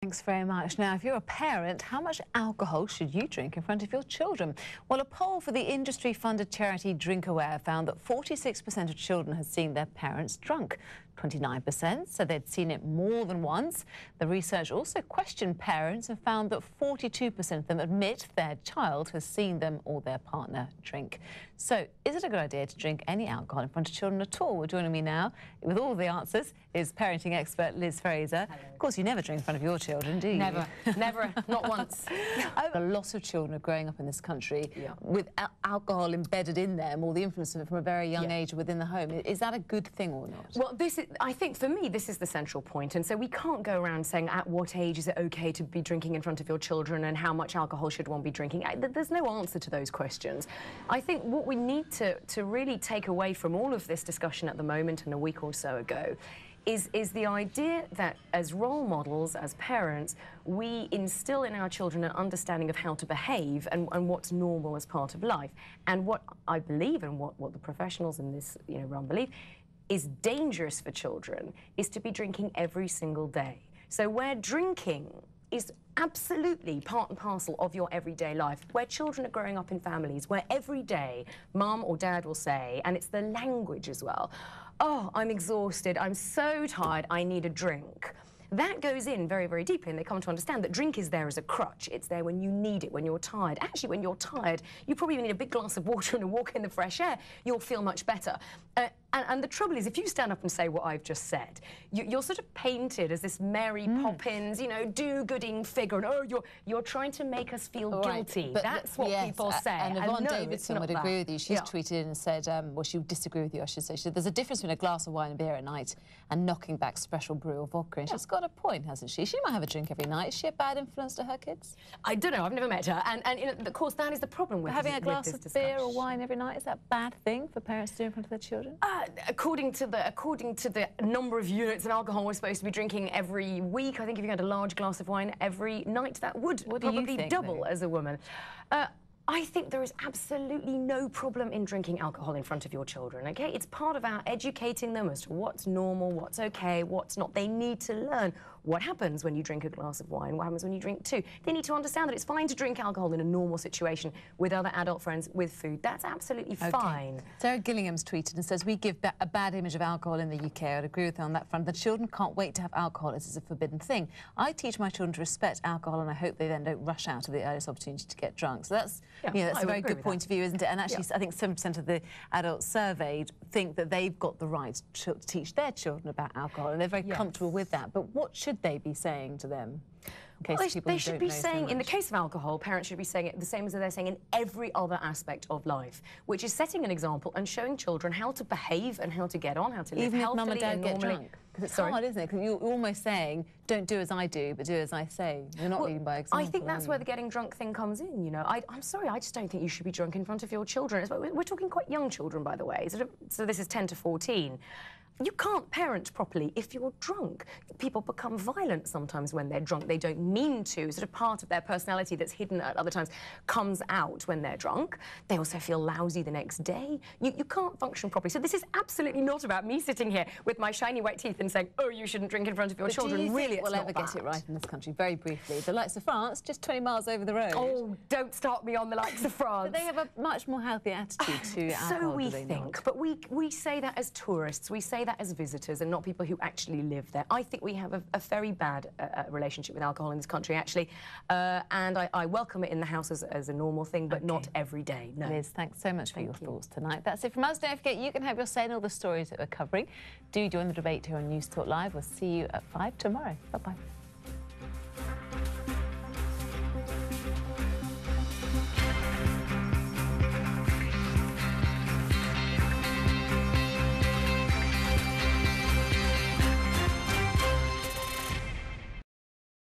thanks very much. Now, if you're a parent, how much alcohol should you drink in front of your children? Well, a poll for the industry-funded charity DrinkAware found that 46% of children had seen their parents drunk. 29% said they'd seen it more than once. The research also questioned parents and found that 42% of them admit their child has seen them or their partner drink. So, is it a good idea to drink any alcohol in front of children at all? Well, joining me now with all the answers is parenting expert Liz Fraser. Hello. Of course, you never drink in front of your children, do you? Never, never, not once. A lot of children are growing up in this country with alcohol embedded in them, or the influence of it from a very young age within the home. Is that a good thing or not? Well, I think for me, this is the central point. And so we can't go around saying at what age is it okay to be drinking in front of your children and how much alcohol should one be drinking. There's no answer to those questions. I think what we need to really take away from all of this discussion at the moment and a week or so ago is the idea that as role models, as parents, we instill in our children an understanding of how to behave and what's normal as part of life. And what I believe and what the professionals in this realm believe is dangerous for children is to be drinking every single day. So where drinking is absolutely part and parcel of your everyday life, where children are growing up in families where every day mum or dad will say, and it's the language as well, "Oh, I'm exhausted, I'm so tired, I need a drink." That goes in very, very deeply, and they come to understand that drink is there as a crutch. It's there when you need it, when you're tired. Actually, when you're tired, you probably need a big glass of water and a walk in the fresh air. You'll feel much better. And the trouble is, if you stand up and say what I've just said, you're sort of painted as this Mary Poppins, do-gooding figure, and you're trying to make us feel guilty. But that's what people say. And Yvonne no, Davidson would agree with you. She's tweeted and said, well, she would disagree with you, I should say. She said, there's a difference between a glass of wine and beer at night and knocking back special brew or vodka. And she's got a point, hasn't she? She might have a drink every night. Is she a bad influence to her kids? I don't know. I've never met her. And of course, that is the problem with having a glass of beer or wine every night. Is that a bad thing for parents to do in front of their children? According to the number of units of alcohol we're supposed to be drinking every week, I think if you had a large glass of wine every night, that would probably double as a woman. I think there is absolutely no problem in drinking alcohol in front of your children, okay? It's part of our educating them as to what's normal, what's okay, what's not. They need to learn what happens when you drink a glass of wine, what happens when you drink two. They need to understand that it's fine to drink alcohol in a normal situation with other adult friends, with food. That's absolutely fine. Sarah Gillingham's tweeted and says, we give a bad image of alcohol in the UK. I'd agree with her on that front. The children can't wait to have alcohol. This is a forbidden thing. I teach my children to respect alcohol, and I hope they then don't rush out at the earliest opportunity to get drunk. So that's, that's a very good point of view, isn't it? And actually, I think 7% of the adults surveyed think that they've got the right to teach their children about alcohol, and they're very comfortable with that. But what should they be saying to them? Well, they should be saying, in the case of alcohol, parents should be saying it the same as they're saying in every other aspect of life, which is setting an example and showing children how to behave and how to get on, how to live healthily. Even if mum and dad get drunk? Because it's hard, isn't it? Because you're almost saying, don't do as I do, but do as I say. You're not leading by example. I think that's where the getting drunk thing comes in, you know. I'm sorry, I just don't think you should be drunk in front of your children. We're talking quite young children, by the way. So this is 10 to 14. You can't parent properly if you're drunk. People become violent sometimes when they're drunk. They don't mean to. Sort of part of their personality that's hidden at other times comes out when they're drunk. They also feel lousy the next day. You can't function properly. So this is absolutely not about me sitting here with my shiny white teeth and saying, oh, you shouldn't drink in front of your children. Do you really, think we'll ever get it right in this country? Very briefly. The likes of France, just 20 miles over the road. Oh, don't start me on the likes of France. But they have a much more healthy attitude to alcohol, so we think, but we say that as tourists. We say that as visitors and not people who actually live there. I think we have a very bad relationship with alcohol in this country, actually, and I welcome it in the house as a normal thing, but not every day. No. Liz, thanks so much for your thoughts tonight. That's it from us. Don't forget, you can have your say in all the stories that we're covering. Do join the debate here on News Talk Live. We'll see you at 5 tomorrow. Bye-bye.